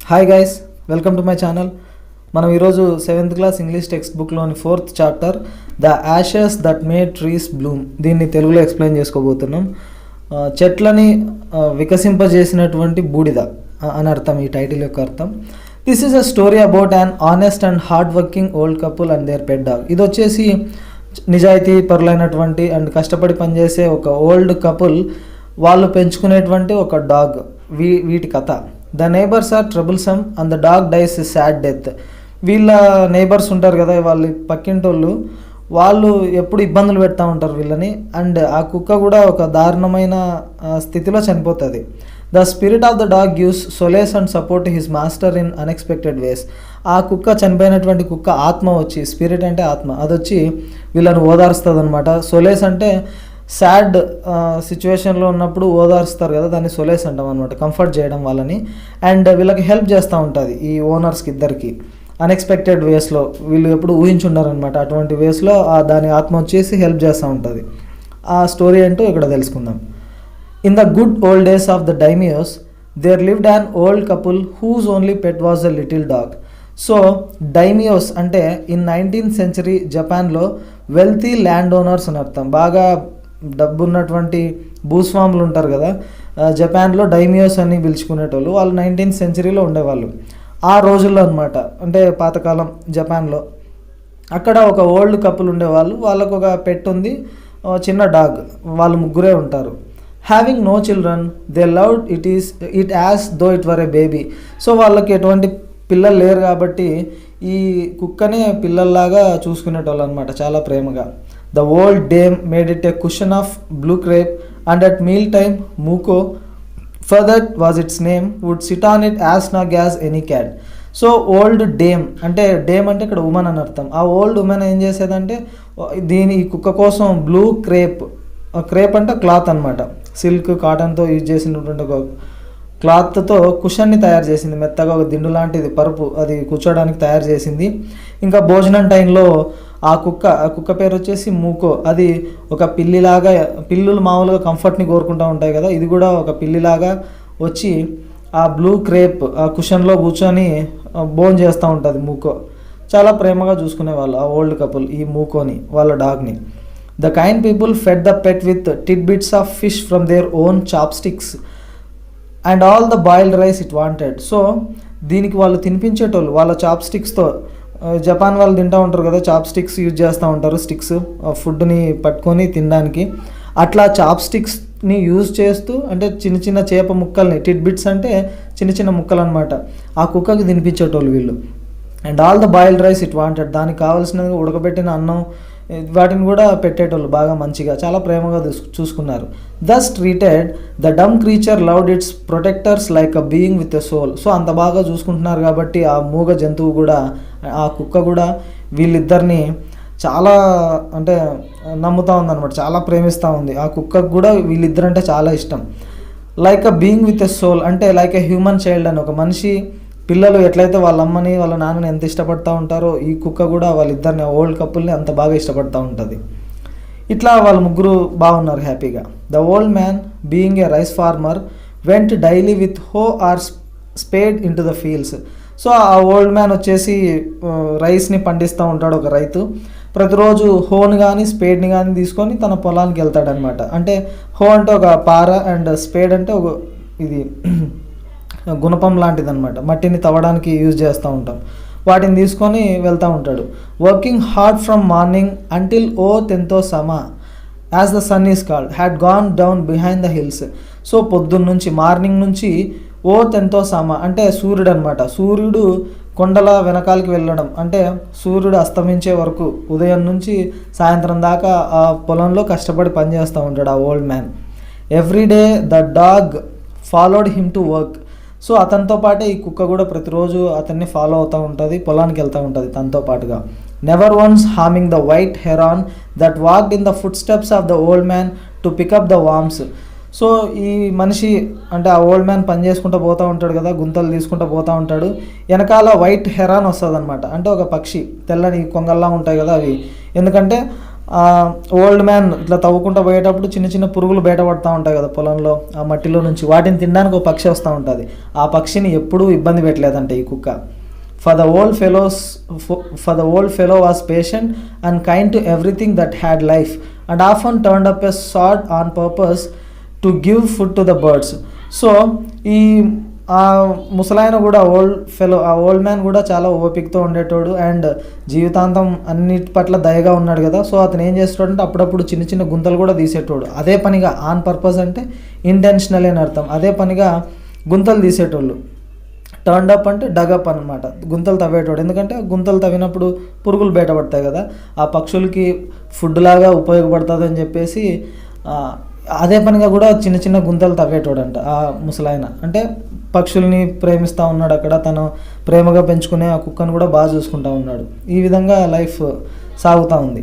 Hi guys, welcome to my channel. మనం ఈరోజు 7th class English text బుక్లోని 4th chapter the ashes that made trees bloom దీన్ని తెలుగులో explain చేసుకోబోతున్నాం. చెట్లని వికసింపజేసినటువంటి బూడిద అని అర్థం ఈ టైటిల్ యొక్క అర్థం. This is a story about an honest and hard working old couple and their pet dog. ఇది వచ్చేసి నిజాయితీ పరులైనటువంటి అండ్ కష్టపడి పనిచేసే ఒక ఓల్డ్ కపుల్ వాళ్ళు పెంచుకునేటువంటి ఒక డాగ్, వీటి కథ. The neighbours are troublesome and the dog dies sad death. వీళ్ళ నైబర్స్ ఉంటారు కదా, వాళ్ళ పక్కింటోళ్ళు, వాళ్ళు ఎప్పుడు ఇబ్బందులు పెడతా ఉంటారు వీళ్ళని. అండ్ ఆ కుక్క కూడా ఒక దారుణమైన స్థితిలో చనిపోతుంది. The spirit of the dog gives solace and support his master in unexpected ways. ఆ కుక్క, చనిపోయినటువంటి కుక్క ఆత్మ వచ్చి, స్పిరిట్ అంటే ఆత్మ, అది వచ్చి వీళ్ళని ఓదారుస్తుంది అనమాట. సొలేస్ అంటే సాడ్ సిచ్యువేషన్లో ఉన్నప్పుడు ఓదారుస్తారు కదా, దాన్ని సొలేస్ అంటాం అనమాట, కంఫర్ట్ చేయడం వాళ్ళని. అండ్ వీళ్ళకి హెల్ప్ చేస్తూ ఉంటుంది ఈ ఓనర్స్కి ఇద్దరికి అన్ఎక్స్పెక్టెడ్ వేస్లో. వీళ్ళు ఎప్పుడు ఊహించుండారనమాట, అటువంటి వేస్లో దాని ఆత్మ వచ్చేసి హెల్ప్ చేస్తూ ఉంటుంది. ఆ స్టోరీ ఏంటో ఇక్కడ తెలుసుకుందాం. In the good old days of the daimyos there lived an old couple whose only pet was a little dog. So daimyos అంటే ఇన్ 19th century జపాన్లో వెల్తీ ల్యాండ్ ఓనర్స్ అని అర్థం. బాగా డబ్బు ఉన్నటువంటి భూస్వాములు ఉంటారు కదా, జపాన్లో డైమియోస్ అని పిలుచుకునేటోళ్ళు. వాళ్ళు 19th century ఉండేవాళ్ళు ఆ రోజుల్లో అనమాట, అంటే పాతకాలం జపాన్లో. అక్కడ ఒక ఓల్డ్ కపుల్ ఉండేవాళ్ళు, వాళ్ళకు ఒక పెట్ ఉంది, చిన్న డాగ్. వాళ్ళు ముగ్గురే ఉంటారు. Having no children they loved it as though it were a baby. So వాళ్ళకి ఎటువంటి పిల్లలు లేరు కాబట్టి ఈ కుక్కనే పిల్లల్లాగా చూసుకునేటోళ్ళు అనమాట, చాలా ప్రేమగా. The old dame made it a cushion of blue crepe and at meal time Muko, for that was its name, would sit on it as snug as any cat. So old dame అంటే ఇక్కడ women అని అర్థం. ఆ old women ఏం చేసేదంటే ఈ కుక్క కోసం blue crepe, crepe అంటే క్లాత్ అనమాట, సిల్క్ కాటన్తో యూజ్ చేసినటువంటి ఒక క్లాత్తో కుషన్ని తయారు చేసింది, మెత్తగా ఒక దిండు లాంటిది, పరుపు, అది కూర్చోడానికి తయారు చేసింది. ఇంకా భోజనం టైంలో ఆ కుక్క పేరు వచ్చేసి మూకో. అది ఒక పిల్లిలాగా, పిల్లులు మామూలుగా కంఫర్ట్ని కోరుకుంటూ ఉంటాయి కదా, ఇది కూడా ఒక పిల్లిలాగా వచ్చి ఆ బ్లూ క్రేప్ ఆ కుషన్లో కూర్చొని భోజనం చేస్తూ ఉంటుంది మూకో. చాలా ప్రేమగా చూసుకునేవాళ్ళు ఆ ఓల్డ్ కపుల్ ఈ మూకోని, వాళ్ళ డాగ్ని. The kind people fed the pet with tidbits of fish from their own chopsticks and all the boiled rice it wanted. So దీనికి వాళ్ళు తినిపించేటోళ్ళు వాళ్ళ చాప్ స్టిక్స్తో. జపాన్ వాళ్ళు తింటూ ఉంటారు కదా, చాప్ స్టిక్స్ యూజ్ చేస్తూ ఉంటారు, స్టిక్స్ ఫుడ్ని పట్టుకొని తినడానికి. అట్లా చాప్ స్టిక్స్ని యూజ్ చేస్తూ, అంటే చిన్న చిన్న చేప ముక్కల్ని, టిడ్ బిట్స్ అంటే చిన్న చిన్న ముక్కలు అనమాట, ఆ కుక్కకి తినిపించేటోళ్ళు వీళ్ళు. And all the boiled rice it wanted, దానికి కావాల్సినది ఉడకబెట్టిన అన్నం, వాటిని కూడా పెట్టేటోళ్ళు బాగా మంచిగా, చాలా ప్రేమగా చూసుకున్నారు. Thus treated the dumb creature loved its protectors like a being with a soul. So అంత బాగా చూసుకుంటున్నారు కాబట్టి ఆ మూగ జంతువు కూడా, ఆ కుక్క కూడా వీళ్ళిద్దరిని చాలా అంటే నమ్ముతూ ఉందన్నమాట, చాలా ప్రేమిస్తూ ఉంది. ఆ కుక్కకు కూడా వీళ్ళిద్దరంటే చాలా ఇష్టం. Like a being with a soul అంటే లైక్ ఎ హ్యూమన్ చైల్డ్ అని, ఒక మనిషి పిల్లలు ఎట్లయితే వాళ్ళ అమ్మని వాళ్ళ నాన్నని ఎంత ఇష్టపడతా ఉంటారో, ఈ కుక్క కూడా వాళ్ళిద్దరిని, ఓల్డ్ కపుల్ని అంత బాగా ఇష్టపడతా ఉంటుంది. ఇట్లా వాళ్ళ ముగ్గురు బాగున్నారు హ్యాపీగా. The old man being a rice farmer went daily with hoe or spade into the fields. So ఆ ఓల్డ్ మ్యాన్ వచ్చేసి రైస్ని పండిస్తూ ఉంటాడు, ఒక రైతు. ప్రతిరోజు హోని కానీ స్పేడ్ని కానీ తీసుకొని తన పొలానికి వెళ్తాడనమాట. అంటే హో అంటే ఒక పార అండ్ స్పేడ్ అంటే ఒక ఇది గుణపం లాంటిది అనమాట, మట్టిని తవ్వడానికి యూజ్ చేస్తూ ఉంటాం. వాటిని తీసుకొని వెళ్తూ ఉంటాడు. Working hard from morning until ఓ తెంతో సమా as the sun is called had gone down behind the hills. So పొద్దున్న నుంచి, మార్నింగ్ నుంచి ఓ తెంతో సమా అంటే సూర్యుడు అనమాట, సూర్యుడు కొండల వెనకాలకి వెళ్ళడం అంటే సూర్యుడు అస్తమించే వరకు, ఉదయం నుంచి సాయంత్రం దాకా ఆ పొలంలో కష్టపడి పనిచేస్తూ ఉంటాడు ఆ old man. Every day the dog followed him to work. So అతనితో పాటే ఈ కుక్క కూడా ప్రతిరోజు అతన్ని ఫాలో అవుతూ ఉంటుంది, పొలానికి వెళ్తూ ఉంటుంది తనతో పాటుగా. Never once harming the white heron that walked in the footsteps of the old man to pick up the worms. So ఈ మనిషి అంటే ఆ ఓల్డ్ మ్యాన్ పని చేసుకుంటూ పోతూ ఉంటాడు కదా, గుంతలు తీసుకుంటూ పోతూ ఉంటాడు. వెనకాల వైట్ హెరాన్ వస్తుంది అనమాట, అంటే ఒక పక్షి, తెల్లని కొంగల్లా ఉంటాయి కదా అవి. ఎందుకంటే ఓల్డ్ మ్యాన్ ఇట్లా తవ్వుకుంటూ పోయేటప్పుడు చిన్న చిన్న పురుగులు బయటపడతా ఉంటాయి కదా పొలంలో, ఆ మట్టిలో నుంచి. వాటిని తినడానికి ఒక పక్షి వస్తూ ఉంటుంది. ఆ పక్షిని ఎప్పుడూ ఇబ్బంది పెట్టలేదంటే ఈ కుక్క. For the old fellow was patient and kind to everything that had life and often turned up a sod on purpose to give food to the birds. So ఈ ఆ ముసలాయన కూడా ఆ ఓల్డ్ మ్యాన్ కూడా చాలా ఓపికతో ఉండేటోడు అండ్ జీవితాంతం అన్నిటి పట్ల దయగా ఉన్నాడు కదా. సో అతను ఏం చేస్తాడంటే అప్పుడప్పుడు చిన్న చిన్న గుంతలు కూడా తీసేటోడు. అదే పనిగా, ఆన్ పర్పస్ అంటే ఇంటెన్షనల్ అని అర్థం, అదే పనిగా గుంతలు తీసేటోళ్ళు. టర్న్డ్ అప్ అంటే డగప్ అనమాట, గుంతలు తవ్వేటోడు. ఎందుకంటే గుంతలు తవ్వినప్పుడు పురుగులు బయటపడతాయి కదా, ఆ పక్షులకి ఫుడ్ లాగా ఉపయోగపడుతుంది అని చెప్పేసి అదే పనిగా కూడా చిన్న చిన్న గుంతలు తవ్వేటోడంట ఆ ముసలాయన. అంటే పక్షుల్ని ప్రేమిస్తూ ఉన్నాడు అక్కడ, తను ప్రేమగా పెంచుకునే ఆ కుక్కను కూడా బాగా చూసుకుంటూ ఉన్నాడు. ఈ విధంగా లైఫ్ సాగుతూ ఉంది.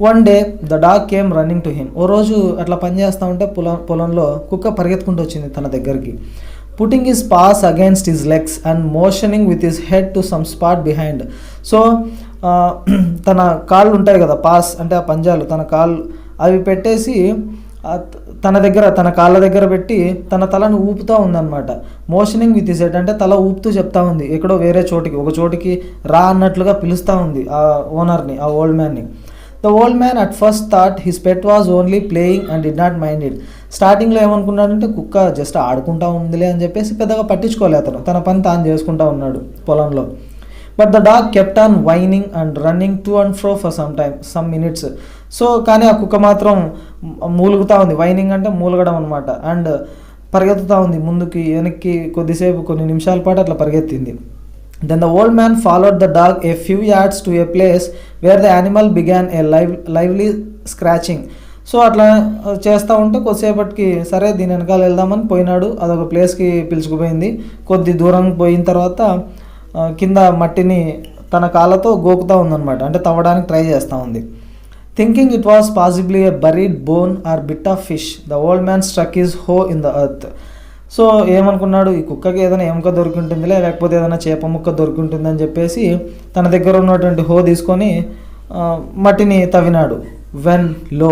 One day the dog came running to him. ఓ రోజు అట్లా పనిచేస్తూ ఉంటే పొలంలో కుక్క పరిగెత్తుకుంటూ వచ్చింది తన దగ్గరికి. Putting his paws against his legs and motioning with his head to some spot behind. So తన కాళ్ళు ఉంటాయి కదా, పాస్ అంటే ఆ పంజాలు, తన కాళ్ళు అవి పెట్టేసి తన కాళ్ళ దగ్గర పెట్టి తన తలను ఊపుతూ ఉందన్నమాట. మోషనింగ్ విత్ హిస్ హెడ్ అంటే తల ఊపుతూ చెప్తా ఉంది ఎక్కడో వేరే చోటికి, ఒక చోటికి రా అన్నట్లుగా పిలుస్తూ ఉంది ఆ ఓనర్ని, ఆ ఓల్డ్ మ్యాన్ని. The old man at first thought his pet was only playing and did not mind it. స్టార్టింగ్లో ఏమనుకున్నాడంటే కుక్క జస్ట్ ఆడుకుంటా ఉందిలే అని చెప్పేసి పెద్దగా పట్టించుకోలే అతను, తన పని తాను చేసుకుంటూ ఉన్నాడు పొలంలో. But the dog kept on whining and running to and fro for some minutes. So కానీ ఆ కుక్క మాత్రం మూలుగుతూ ఉంది, వైనింగ్ అంటే మూలగడం అనమాట, అండ్ పరిగెత్తుతూ ఉంది ముందుకి వెనక్కి కొద్దిసేపు, కొన్ని నిమిషాల పాటు అట్లా పరిగెత్తింది. Then the old man followed the dog a few yards to a place where the animal began a lively scratching. So అట్లా చేస్తూ ఉంటే కొద్దిసేపటికి సరే దీని వెనకాల వెళ్దామని పోయినాడు. అదొక ప్లేస్కి పిలుచుకుపోయింది. కొద్ది దూరం పోయిన తర్వాత కింద మట్టిని తన కాళ్ళతో గోకుతూ ఉందన్నమాట, అంటే తవ్వడానికి ట్రై చేస్తూ ఉంది. Thinking it was possibly a buried bone or bit of fish the old man struck his hoe in the earth. So ఏమనుకున్నాడు, ఈ కుక్కకి ఏదైనా ఎముక దొరికింటుందిలే, లేకపోతే ఏదైనా చేప ముక్క దొరికింటుందని చెప్పేసి తన దగ్గర ఉన్నటువంటి హో తీసుకొని మట్టిని తవ్వినాడు. When lo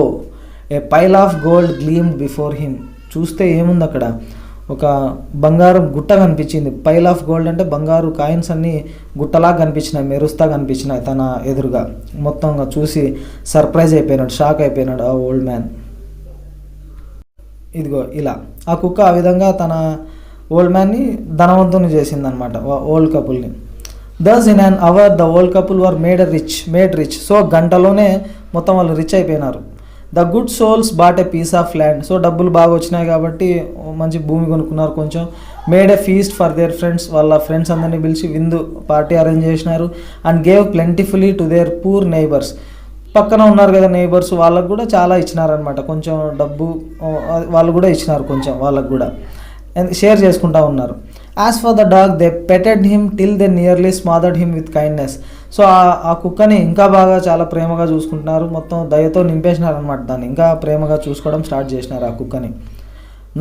a pile of gold gleamed before him. చూస్తే ఏముంది అక్కడ, ఒక బంగారం గుట్ట కనిపించింది. పైల్ ఆఫ్ గోల్డ్ అంటే బంగారు కాయిన్స్ అన్నీ గుట్టలా కనిపించినాయి, మెరుస్తా కనిపించినాయి తన ఎదురుగా. మొత్తంగా చూసి సర్ప్రైజ్ అయిపోయినాడు, షాక్ అయిపోయినాడు ఆ ఓల్డ్ మ్యాన్. ఇదిగో ఇలా ఆ కుక్క ఆ విధంగా తన ఓల్డ్ మ్యాన్ని ధనవంతుని చేసిందనమాట, ఓల్డ్ కపుల్ని. Thus in an hour the old couple were made rich. So గంటలోనే మొత్తం వాళ్ళు రిచ్ అయిపోయినారు. The good souls bought a piece of land. So డబ్బులు బాగా వచ్చినాయి కాబట్టి మంచి భూమి కొనుక్కున్నారు కొంచెం. Made a feast for their friends. వాళ్ళ ఫ్రెండ్స్ అందరినీ పిలిచి విందు పార్టీ అరేంజ్ చేసినారు. And gave plentifully to their poor neighbours. పక్కన ఉన్నారు కదా నైబర్స్, వాళ్ళకు కూడా చాలా ఇచ్చినారనమాట, కొంచెం డబ్బు వాళ్ళు కూడా ఇచ్చినారు, కొంచెం వాళ్ళకు కూడా షేర్ చేసుకుంటూ ఉన్నారు. As for the dog they petted him till they nearly smothered him with kindness. So ఆ కుక్కని ఇంకా బాగా చాలా ప్రేమగా చూసుకుంటున్నారు, మొత్తం దయతో నింపేసినారు అనమాట, దాన్ని ఇంకా ప్రేమగా చూసుకోవడం స్టార్ట్ చేసినారు ఆ కుక్కని.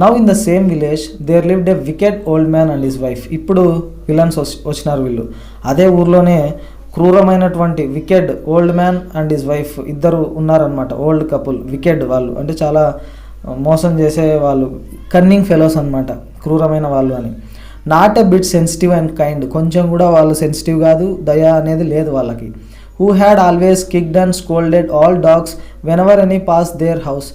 Now in the same village there lived a wicked old man and his wife. ఇప్పుడు విలన్స్ వచ్చినారు వీళ్ళు. అదే ఊర్లోనే క్రూరమైనటువంటి wicked old man and his wife ఇద్దరు ఉన్నారనమాట, ఓల్డ్ కపుల్. వికెడ్ వాళ్ళు అంటే చాలా మోసం చేసే వాళ్ళు, కన్నింగ్ ఫెలోస్ అనమాట, క్రూరమైన వాళ్ళు అని. Not a bit sensitive and kind. కొంచెం కూడా వాళ్ళు సెన్సిటివ్ కాదు, దయ అనేది లేదు వాళ్ళకి. Who had always kicked and scolded all dogs whenever any pass their house.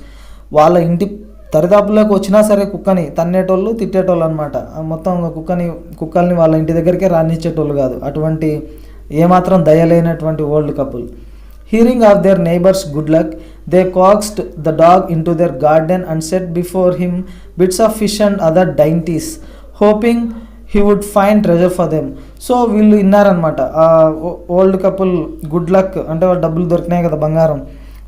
వాళ్ళ ఇంటి దరిదాపుల్లోకి వచ్చినా సరే కుక్కని తన్నేటోళ్ళు, తిట్టేటోళ్ళు అనమాట. మొత్తం కుక్కల్ని వాళ్ళ ఇంటి దగ్గరికే రానిచ్చేటోళ్ళు కాదు. అటువంటి ఏమాత్రం దయలేనటువంటి old couple. Hearing of their neighbors' good luck, they coaxed the dog into their garden and set before him bits of fish and other dainties, hoping he would find treasure for them. So వీళ్ళు విన్నారనమాట, ఆ old couple good luck అంటే డబ్బులు దొరికినాయి కదా, బంగారం.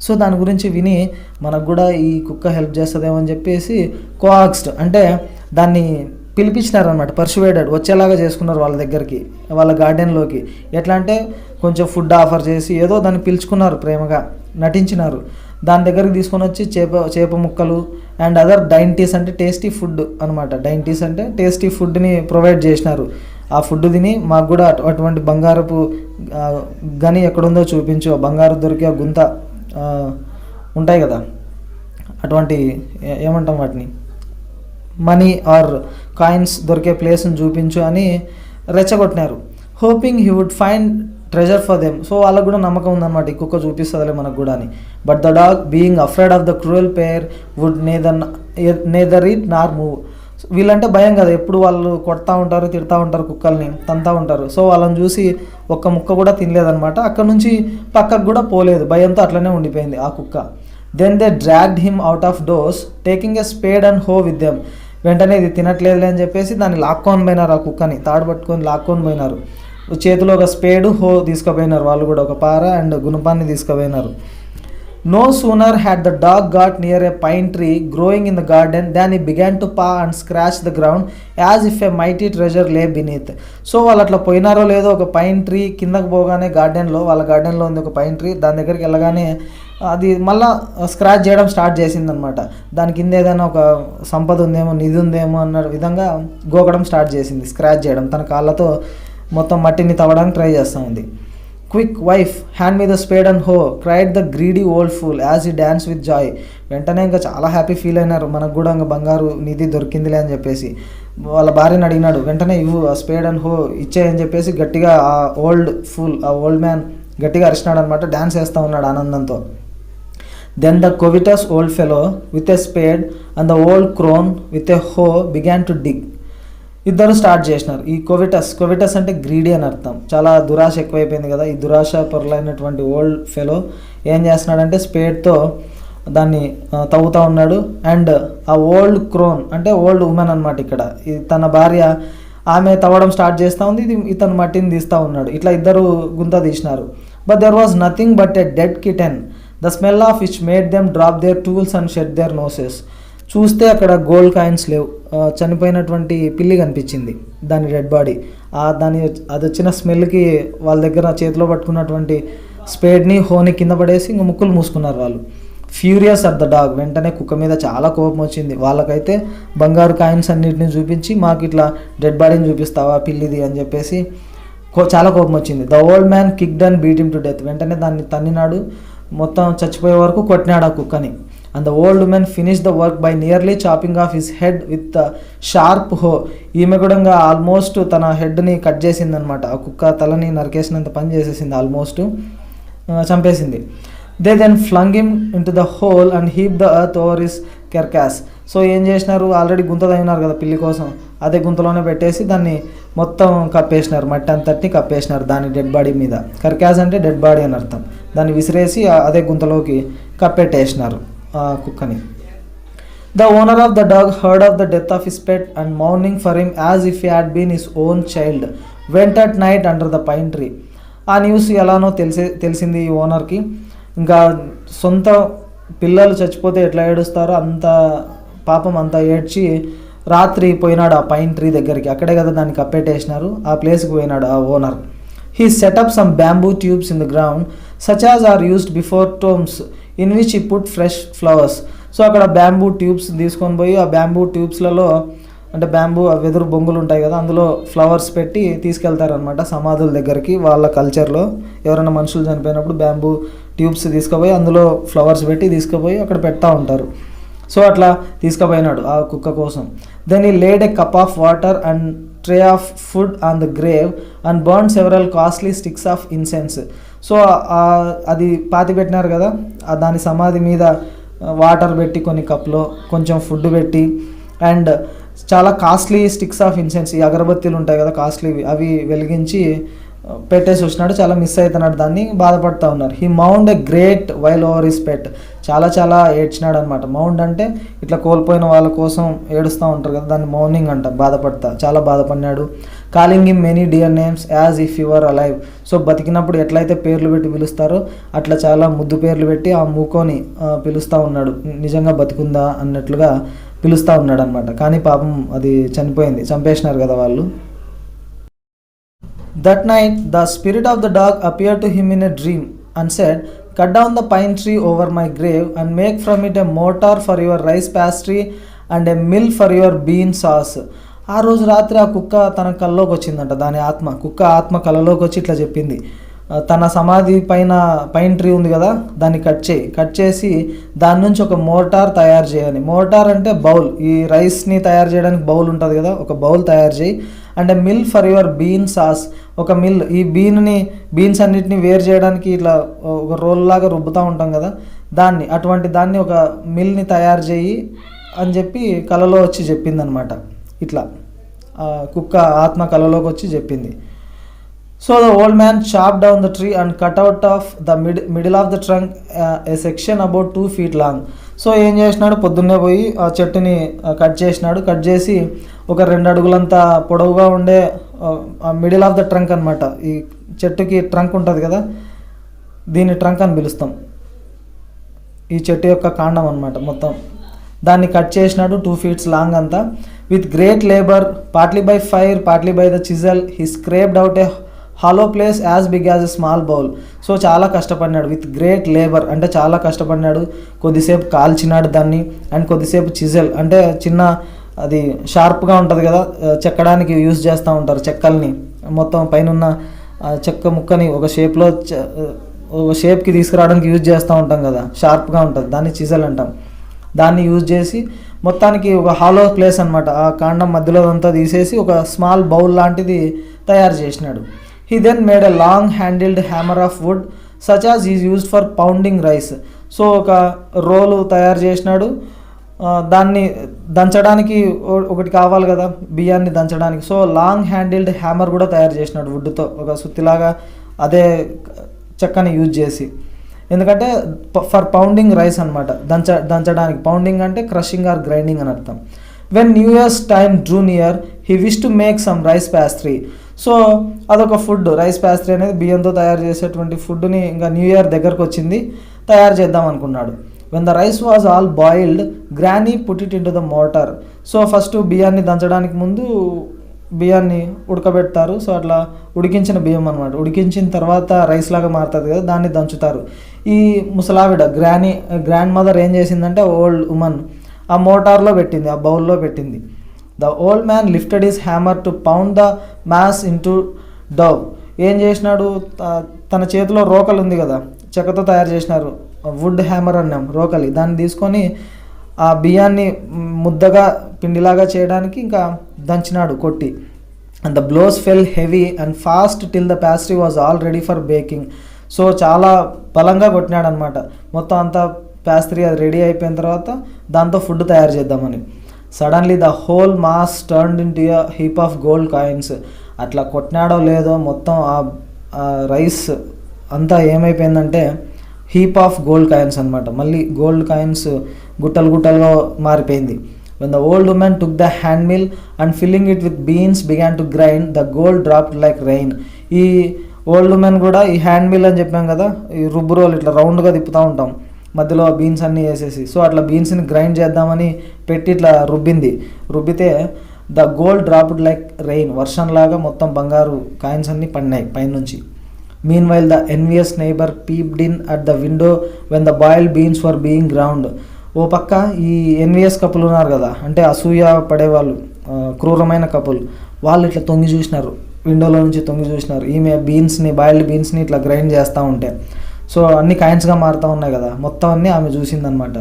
So దాని గురించి విని మనకు కూడా ఈ కుక్క హెల్ప్ చేస్తుందేమో అని చెప్పేసి కోఆక్స్డ్ అంటే దాన్ని పిలిపించినారనమాట, పర్సువేడెడ్ వచ్చేలాగా చేసుకున్నారు వాళ్ళ దగ్గరికి, వాళ్ళ గార్డెన్లోకి. ఎట్లా అంటే కొంచెం ఫుడ్ ఆఫర్ చేసి ఏదో దాన్ని పిలుచుకున్నారు, ప్రేమగా నటించినారు. దాని దగ్గరికి తీసుకొని వచ్చి చేప ముక్కలు అండ్ అదర్ డైంటీస్ అంటే టేస్టీ ఫుడ్ అనమాట. డైంటీస్ అంటే టేస్టీ ఫుడ్ని ప్రొవైడ్ చేసినారు. ఆ ఫుడ్ తిని మాకు కూడా అటువంటి బంగారపు గని ఎక్కడుందో చూపించు, బంగారు దొరికే గుంత ఉంటాయి కదా అటువంటి ఏమంటాం వాటిని, మనీ ఆర్ కాయిన్స్ దొరికే ప్లేస్ని చూపించు అని రెచ్చగొట్టినారు. Hoping he would find treasure for them. So వాళ్ళకు కూడా నమ్మకం ఉందన్నమాట, ఈ కుక్క చూపిస్తుందిలే మనకు కూడా అని. But the dog being afraid of the cruel pair would neither eat nor move. వీళ్ళంటే భయం కదా, ఎప్పుడు వాళ్ళు కొడతా ఉంటారు, తిడతా ఉంటారు, కుక్కల్ని తంతా ఉంటారు. సో వాళ్ళని చూసి ఒక్క ముక్క కూడా తినలేదన్నమాట. అక్కడ నుంచి పక్కకు కూడా పోలేదు, భయంతో అట్లనే ఉండిపోయింది ఆ కుక్క. Then they dragged him out of doors taking a spade and hoe with them. వెంటనే ఇది తినట్లేదులే అని చెప్పేసి దాన్ని లాక్కొని పోయినారు, ఆ కుక్కని తాడు పట్టుకొని లాక్కొని పోయినారు. చేతిలో ఒక స్పేడు, హో తీసుకుపోయినారు వాళ్ళు కూడా, ఒక పార and గుణపాన్ని తీసుకుపోయినారు. No sooner had the dog got near a pine tree growing in the garden than he began to paw and scratch the ground as if a mighty treasure lay beneath. So వాళ్ళు అట్లా పోయినారో లేదో, ఒక pine tree కిందకు పోగానే వాళ్ళ గార్డెన్లో ఉంది ఒక పైన్ ట్రీ, దాని దగ్గరికి వెళ్ళగానే అది మళ్ళీ స్క్రాచ్ చేయడం స్టార్ట్ చేసిందనమాట. దాని కింద ఏదైనా ఒక సంపద ఉందేమో, నిధి ఉందేమో అన్న విధంగా గోకడం స్టార్ట్ చేసింది, స్క్రాచ్ చేయడం, తన కాళ్ళతో మొత్తం మట్టిని తవ్వడానికి ట్రై చేస్తూ ఉంది. Quick wife hand me the spade and hoe cried the greedy old fool as he dance with joy. వెంటనే ఇంకా చాలా హ్యాపీ ఫీల్ అయినారు, మనకు కూడా ఇంకా బంగారు నిధి దొరికిందిలే అని చెప్పేసి. వాళ్ళ భార్యని అడిగినాడు, వెంటనే ఇవ్వు ఆ స్పేడ్ అండ్ హో ఇచ్చేయని చెప్పేసి గట్టిగా ఆ ఓల్డ్ మ్యాన్ గట్టిగా అరిచినాడు అనమాట, డ్యాన్స్ వేస్తూ ఉన్నాడు ఆనందంతో. Then the covetous old fellow with a spade and the old crone with a hoe began to dig. ఇద్దరు స్టార్ట్ చేసినారు. ఈ కోవిటస్ అంటే గ్రీడీ అని అర్థం, చాలా దురాశ ఎక్కువైపోయింది కదా. ఈ దురాశ పొరలైనటువంటి ఓల్డ్ ఫెలో ఏం చేస్తున్నాడంటే స్పేడ్తో దాన్ని తవ్వుతూ ఉన్నాడు. అండ్ ఆ ఓల్డ్ క్రోన్ అంటే ఓల్డ్ ఉమెన్ అనమాట, ఇక్కడ తన భార్య, ఆమె తవ్వడం స్టార్ట్ చేస్తూ ఉంది, ఇతను మట్టిని తీస్తూ ఉన్నాడు. ఇట్లా ఇద్దరు గుంత తీసినారు. But there was nothing but a dead kitten, the smell of which made them drop their tools and shed their noses. చూస్తే అక్కడ గోల్డ్ కాయిన్స్ లేవు, చనిపోయినటువంటి పిల్లి కనిపించింది, దాని డెడ్ బాడీ. అది వచ్చిన స్మెల్కి వాళ్ళ దగ్గర చేతిలో పట్టుకున్నటువంటి స్పేడ్ని, హోని కింద పడేసి ఇంక ముక్కులు మూసుకున్నారు వాళ్ళు. ఫ్యూరియస్ అట్ ద డాగ్, వెంటనే కుక్క మీద చాలా కోపం వచ్చింది. వాళ్ళకైతే బంగారు కాయిన్స్ అన్నిటిని చూపించి మాకు ఇట్లా డెడ్ బాడీని చూపిస్తావా పిల్లిది అని చెప్పేసి చాలా కోపం వచ్చింది. The old man kicked and beat him to death. వెంటనే దాన్ని తన్నినాడు, మొత్తం చచ్చిపోయే వరకు కొట్టినాడు ఆ కుక్కని. And the old women finish the work by nearly chopping of his head with sharp హో. ఈమె కూడా ఆల్మోస్ట్ తన హెడ్ని కట్ చేసింది అనమాట, ఆ కుక్క తలని నరికేసినంత పని చేసేసింది, ఆల్మోస్ట్ చంపేసింది. They then flung him into the hole and heap the earth over his carcass. So ఏం చేసినారు, ఆల్రెడీ గుంత తగినారు కదా పిల్లి కోసం, అదే గుంతలోనే పెట్టేసి దాన్ని మొత్తం కప్పేసినారు, మట్టి అంతటిని కప్పేసినారు దాని డెడ్ బాడీ మీద. కర్కాస్ అంటే డెడ్ బాడీ అని అర్థం. దాన్ని విసిరేసి అదే గుంతలోకి కప్పెట్టేసినారు ఆ కుక్కని. The owner of the dog heard of the death of his pet and mourning for him as if he had been his own child went at night under the pine tree. ఆ news ఎలానో తెలిసింది ఈ ఓనర్కి. ఇంకా సొంత పిల్లలు చచ్చిపోతే ఎట్లా ఏడుస్తారో అంత పాపం అంతా ఏడ్చి రాత్రి పోయినాడు ఆ పైన్ ట్రీ దగ్గరికి. అక్కడే కదా దాన్ని కప్పెట్టేసినారు, ఆ ప్లేస్కి పోయినాడు ఆ owner. He set up some bamboo tubes in the ground such as are used before tombs in which he put fresh flowers. So అక్కడ బ్యాంబూ ట్యూబ్స్ తీసుకొని పోయి ఆ బ్యాంబూ ట్యూబ్స్లలో అంటే బ్యాంబూ వెదురు బొంగులు ఉంటాయి కదా, అందులో ఫ్లవర్స్ పెట్టి తీసుకెళ్తారనమాట సమాధుల దగ్గరికి. వాళ్ళ కల్చర్లో ఎవరైనా మనుషులు చనిపోయినప్పుడు బ్యాంబూ ట్యూబ్స్ తీసుకుపోయి అందులో ఫ్లవర్స్ పెట్టి తీసుకుపోయి అక్కడ పెడతా ఉంటారు. సో అట్లా తీసుకుపోయినాడు ఆ కుక్క కోసం. Then he laid a cup of water and tray of food on the grave and burn several costly sticks of incense. So అది పాతి పెట్టినారు కదా, దాని సమాధి మీద వాటర్ పెట్టి కొన్ని కప్లో కొంచెం ఫుడ్ పెట్టి అండ్ చాలా కాస్ట్లీ స్టిక్స్ ఆఫ్ ఇన్సెన్స్, ఈ అగరబత్తీలు ఉంటాయి కదా కాస్ట్లీవి, అవి వెలిగించి పెట్టేసి వచ్చినాడు. చాలా మిస్ అవుతున్నాడు, దాన్ని బాధపడుతూ ఉన్నారు. He mourned a great while over his pet. చాలా ఏడ్చినాడు అనమాట. మౌండ్ అంటే ఇట్లా కోల్పోయిన వాళ్ళ కోసం ఏడుస్తూ ఉంటారు కదా, దాన్ని మౌనింగ్ అంట, చాలా బాధపడినాడు. Calling him many dear names as if you are alive. So బతికినప్పుడు ఎట్లయితే పేర్లు పెట్టి పిలుస్తారో అట్లా చాలా ముద్దు పేర్లు పెట్టి ఆ మూకోని పిలుస్తూ ఉన్నాడు, నిజంగా బతికుందా అన్నట్లుగా పిలుస్తూ ఉన్నాడు అనమాట. కానీ పాపం అది చనిపోయింది, చంపేసినారు కదా వాళ్ళు. That night the spirit of the dog appeared to him in a dream and said, "Cut down the pine tree over my grave and make from it a mortar for your rice pastry and a mill for your bean sauce." ఆ రోజు రాత్రి ఆ కుక్క తన కల్లోకి వచ్చిందంట, కుక్క ఆత్మ కలలోకి వచ్చి ఇట్లా చెప్పింది, తన సమాధి పైన్ ట్రీ ఉంది కదా, దాన్ని కట్ చేసి దాని నుంచి ఒక మోటార్ తయారు చేయాలి. మోటార్ అంటే బౌల్, ఈ రైస్ని తయారు చేయడానికి బౌల్ ఉంటుంది కదా, ఒక బౌల్ తయారు చేయి. అంటే mill for your bean sauce, ఒక మిల్, ఈ బీన్స్ అన్నిటిని వేరు చేయడానికి ఇట్లా ఒక రోల్ లాగా రుబ్బుతూ ఉంటాం కదా, అటువంటి దాన్ని ఒక మిల్ని తయారు చేయి అని చెప్పి కలలో వచ్చి చెప్పిందనమాట. ఇట్లా కుక్క ఆత్మ కలలోకి వచ్చి చెప్పింది. So the old man chop down the tree and cut out of the middle of the trunk a section about 2 feet long. So ఏం చేసినాడు, పొద్దున్నే పోయి ఆ చెట్టుని కట్ చేసి ఒక 2 అడుగులంత పొడవుగా ఉండే మిడిల్ ఆఫ్ ద ట్రంక్ అనమాట. ఈ చెట్టుకి ట్రంక్ ఉంటుంది కదా, దీన్ని ట్రంక్ అని పిలుస్తాం. ఈ చెట్టు యొక్క కాండం అనమాట మొత్తం, దాన్ని కట్ చేసినాడు 2 feet లాంగ్ అంతా. With great labour, partly by fire, partly by the chisel, he scraped out a hollow place as big as a small bowl. So చాలా కష్టపడినాడు. విత్ గ్రేట్ లేబర్ అంటే చాలా కష్టపడినాడు. కొద్దిసేపు కాల్చినాడు దాన్ని, అండ్ కొద్దిసేపు చిజల్ అంటే చిన్న, అది షార్ప్గా ఉంటుంది కదా, చెక్కడానికి యూజ్ చేస్తూ ఉంటారు చెక్కల్ని. మొత్తం పైన చెక్క ముక్కని ఒక షేప్కి తీసుకురావడానికి యూజ్ చేస్తూ ఉంటాం కదా, షార్ప్గా ఉంటుంది, దాన్ని చిజల్ అంటాం. దాన్ని యూజ్ చేసి మొత్తానికి ఒక హాలో ప్లేస్ అనమాట, ఆ కాండం మధ్యలో అంతా తీసేసి ఒక స్మాల్ బౌల్ లాంటిది తయారు చేసినాడు. He then made a long handled hammer of wood such as is used for pounding rice. So ఒక రోలు తయారు చేసినాడు, దాన్ని దంచడానికి ఒకటి కావాలి కదా బియ్యాన్ని దంచడానికి. సో లాంగ్ హ్యాండిల్డ్ హ్యామర్ కూడా తయారు చేసినాడు వుడ్తో, ఒక సుత్తిలాగా అదే చెక్కని యూజ్ చేసి. ఎందుకంటే ఫర్ పౌండింగ్ రైస్ అనమాట, దంచడానికి. పౌండింగ్ అంటే క్రషింగ్ ఆర్ గ్రైండింగ్ అని అర్థం. When new years time Drew near he wish to make some rice pastry. So అదొక ఫుడ్, రైస్ ప్యాస్ట్రీ అనేది బియ్యంతో తయారు చేసేటువంటి ఫుడ్ని ఇంకా న్యూ ఇయర్ దగ్గరకు వచ్చింది, తయారు చేద్దాం అనుకున్నాడు. When the rice was all boiled granny put it in to the motor. So first బియ్యాన్ని దంచడానికి ముందు బియ్యాన్ని ఉడకబెడతారు. సో అట్లా ఉడికించిన బియ్యం అనమాట, ఉడికించిన తర్వాత రైస్ లాగా మారుతుంది కదా, దాన్ని దంచుతారు. ఈ ముసలావిడ గ్రాండ్ మదర్ ఏం చేసిందంటే, ఓల్డ్ ఉమన్ ఆ మోటార్లో పెట్టింది, ఆ బౌల్లో పెట్టింది. The old man lifted his hammer to pound the mass into Dove. ఏం చేసినాడు, తన చేతిలో రోకలు ఉంది కదా, చెక్కతో తయారు చేసినారు, వుడ్ హ్యామర్ అన్నాం, రోకలి, దాన్ని తీసుకొని ఆ బియ్యాన్ని ముద్దగా పిండిలాగా చేయడానికి ఇంకా దంచినాడు కొట్టి. And the blows fell heavy and fast till the pastry was all ready for baking. So చాలా బలంగా కొట్టినాడు అనమాట. మొత్తం అంతా ప్యాస్ట్రీ అది రెడీ అయిపోయిన తర్వాత దాంతో ఫుడ్ తయారు చేద్దామని. Suddenly the whole mass turned in to a heap of gold coins. అట్లా కొట్టినాడో లేదో మొత్తం ఆ రైస్ అంతా ఏమైపోయిందంటే హీప్ ఆఫ్ గోల్డ్ కాయిన్స్ అనమాట. మళ్ళీ గోల్డ్ కాయిన్స్ గుట్టలుగా మారిపోయింది. When the old woman took the hand mill and filling it with beans began to grind, the gold dropped like rain. ఈ ఓల్డ్ ఉమెన్ కూడా ఈ హ్యాండ్ మిల్ అని చెప్పాం కదా, ఈ రుబ్బు రోల్ ఇట్లా రౌండ్గా తిప్పుతూ ఉంటాం, మధ్యలో బీన్స్ అన్నీ వేసేసి. సో అట్లా బీన్స్ని గ్రైండ్ చేద్దామని పెట్టి ఇట్లా రుబ్బితే the gold dropped like rain, వర్షంలాగా మొత్తం బంగారు కాయిన్స్ అన్నీ పడినాయి పైనుంచి. Meanwhile the envious neighbour peeped in at the window when the boiled beans were being ground. ఓ పక్క ఈ ఎన్విఎస్ కపుల్ ఉన్నారు కదా, అంటే అసూయ పడేవాళ్ళు, క్రూరమైన కపుల్, వాళ్ళు ఇట్లా తొంగి చూసినారు, విండోలో నుంచి తొంగి చూసినారు ఈమె బాయిల్డ్ బీన్స్ని ఇట్లా గ్రైండ్ చేస్తూ ఉంటే. సో అన్ని కాయిన్స్గా మారుతూ ఉన్నాయి కదా, మొత్తం అన్నీ ఆమె చూసిందనమాట.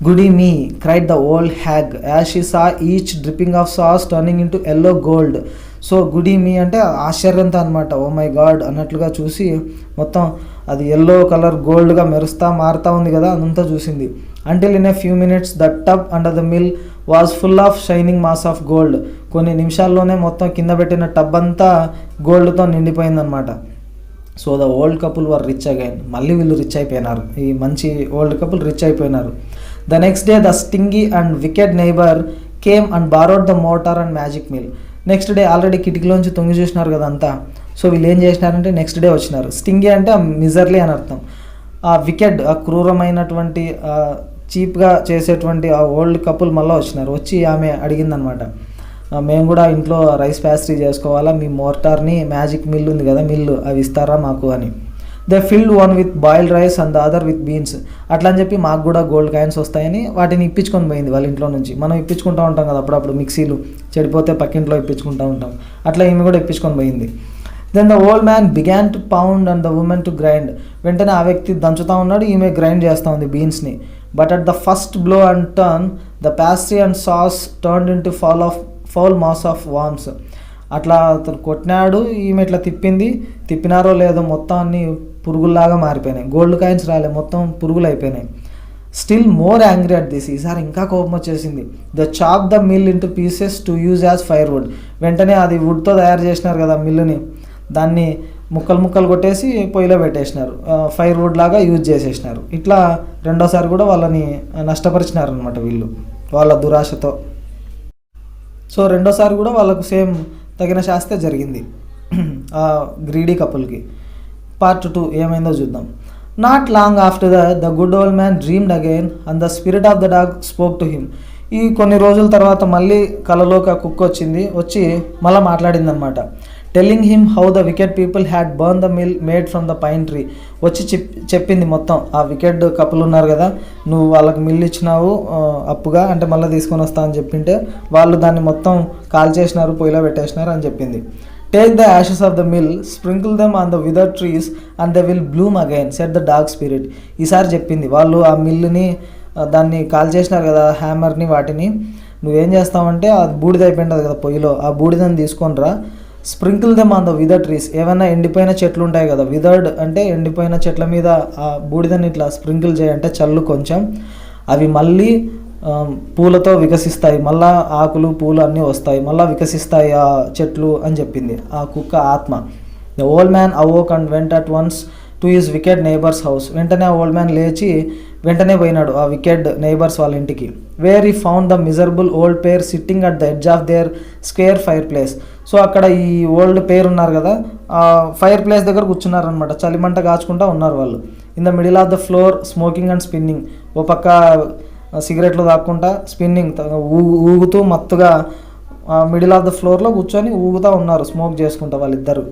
Goody me cried the old hag as she saw each dripping of sauce turning into yellow gold. So goody me అంటే ఆశ్చర్యంతో అనమాట, ఓ మై గాడ్ అన్నట్లుగా చూసి మొత్తం అది ఎల్లో కలర్ గోల్డ్గా మారుతూ ఉంది కదా, అదంతా చూసింది. Until in a few minutes the tub under the mill was full of shining mass of gold. కొన్ని నిమిషాల్లోనే మొత్తం కింద పెట్టిన టబ్ అంతా గోల్డ్తో నిండిపోయిందనమాట. So the old couple were rich again. మళ్ళీ వీళ్ళు రిచ్ అయిపోయినారు, ఈ మంచి ఓల్డ్ కపుల్ రిచ్ అయిపోయినారు. The next day the stingy and wicked neighbour came and borrowed the mortar and magic mill. Next day already కిటికీలోంచి తొంగి చూసినారు కదా అంతా. సో వీళ్ళు ఏం చేసినారంటే నెక్స్ట్ డే వచ్చినారు. స్టింగీ అంటే మిజర్లీ అని అర్థం. ఆ వికెడ్, ఆ క్రూరమైనటువంటి చీప్గా చేసేటువంటి ఆ ఓల్డ్ కపుల్ మళ్ళీ వచ్చినారు. వచ్చి ఆమె అడిగిందనమాట, మేము కూడా ఇంట్లో రైస్ ప్యాస్ట్రీ చేసుకోవాలా, మీ మోటార్ని మ్యాజిక్ మిల్ ఉంది కదా మిల్లు అవి ఇస్తారా మాకు అని. They filled one with boiled rice and the other with beans. అట్లా అని చెప్పి మాకు కూడా గోల్డ్ కాయిన్స్ వస్తాయని వాటిని ఇప్పించుకొని పోయింది వాళ్ళ ఇంట్లో నుంచి. మనం ఇప్పించుకుంటూ ఉంటాం కదా అప్పుడప్పుడు, మిక్సీలు చెడిపోతే పక్కింట్లో ఇప్పించుకుంటూ ఉంటాం, అట్లా ఈమె కూడా ఇప్పించుకొని పోయింది. Then the old man began to pound and the woman to grind. వెంటనే ఆ వ్యక్తి దంచుతూ ఉన్నాడు, ఈమె గ్రైండ్ చేస్తూ ఉంది బీన్స్ని. But at the first blow and turn the pastry and sauce turned into foul mass of worms. అట్లా అతను కొట్టినాడు, ఈమె ఇట్లా తిప్పినారో లేదో మొత్తం అన్ని పురుగుల్లాగా మారిపోయినాయి. గోల్డ్ కాయిన్స్ రాలే, మొత్తం పురుగులు అయిపోయినాయి. Still more angry at this, ఈసారి ఇంకా కోపం వచ్చేసింది. The chop the mill into pieces to use as firewood. వెంటనే అది వుడ్తో తయారు చేసినారు కదా మిల్లుని, దాన్ని ముక్కలు కొట్టేసి పొయ్యిలో పెట్టేసినారు, ఫైర్ వుడ్ లాగా యూజ్ చేసేసినారు. ఇట్లా రెండోసారి కూడా వాళ్ళని నష్టపరిచినారు అనమాట వీళ్ళు వాళ్ళ దురాశతో. సో రెండోసారి కూడా వాళ్ళకు సేమ్ తగిన శాస్తే జరిగింది ఆ గ్రీడీ కపుల్కి. పార్ట్ 2 ఏమైందో చూద్దాం. Not long after the good old man dreamed again and the spirit of the dog spoke to him. ఈ కొన్ని రోజుల తర్వాత మళ్ళీ కలలోకి ఆ కుక్క వచ్చి మళ్ళీ మాట్లాడింది అనమాట. Telling him how the wicked people had burn the mill made from the pine tree. వచ్చి చెప్పింది మొత్తం, ఆ వికెట్ కపుల్ ఉన్నారు కదా, నువ్వు వాళ్ళకి మిల్ ఇచ్చినావు అప్పుగా, అంటే మళ్ళీ తీసుకొని వస్తా అని చెప్పింటే వాళ్ళు దాన్ని మొత్తం కాల్ చేసినారు, పొయ్యిలో పెట్టేసినారు అని చెప్పింది. Take the ashes of the mill, sprinkle them on the wither trees and they will bloom again said the dog spirit. ఈసారి చెప్పింది, వాళ్ళు ఆ మిల్లుని దాన్ని కాల్ చేసినారు కదా, హ్యామర్ని, వాటిని నువ్వేం చేస్తావంటే అది బూడిద అయిపోయింటుంది కదా పొయ్యిలో, ఆ బూడిదని తీసుకొని రా, sprinkle them on the wither trees. ఏమైనా ఎండిపోయిన చెట్లు ఉంటాయి కదా, విదర్డ్ అంటే ఎండిపోయిన చెట్ల మీద ఆ బూడిదని ఇట్లా స్ప్రింకిల్ చేయంటే చల్లు కొంచెం, అవి మళ్ళీ పూలతో వికసిస్తాయి, మళ్ళీ ఆకులు పూలు అన్నీ వస్తాయి, మళ్ళీ వికసిస్తాయి ఆ చెట్లు అని చెప్పింది ఆ కుక్క ఆత్మ. The old man awoke and went at once to his wicked neighbour's house. వెంటనే ఆ ఓల్డ్ మ్యాన్ లేచి వెంటనే పోయినాడు ఆ వికెడ్ నైబర్స్ వాళ్ళ ఇంటికి. వేర్ ఈ found the miserable old pair sitting at the edge of their square fire place. So అక్కడ ఈ ఓల్డ్ పేర్ ఉన్నారు కదా, ఆ ఫైర్ ప్లేస్ దగ్గర కూర్చున్నారనమాట, చలిమంట కాచుకుంటూ ఉన్నారు వాళ్ళు. In the middle of the floor smoking and spinning. ఓ పక్క సిగరెట్లు తాక్కుంటా స్పిన్నింగ్ ఊగుతూ మత్తుగా మిడిల్ ఆఫ్ ద ఫ్లోర్లో కూర్చొని ఊగుతూ ఉన్నారు, స్మోక్ చేసుకుంటా వాళ్ళిద్దరు.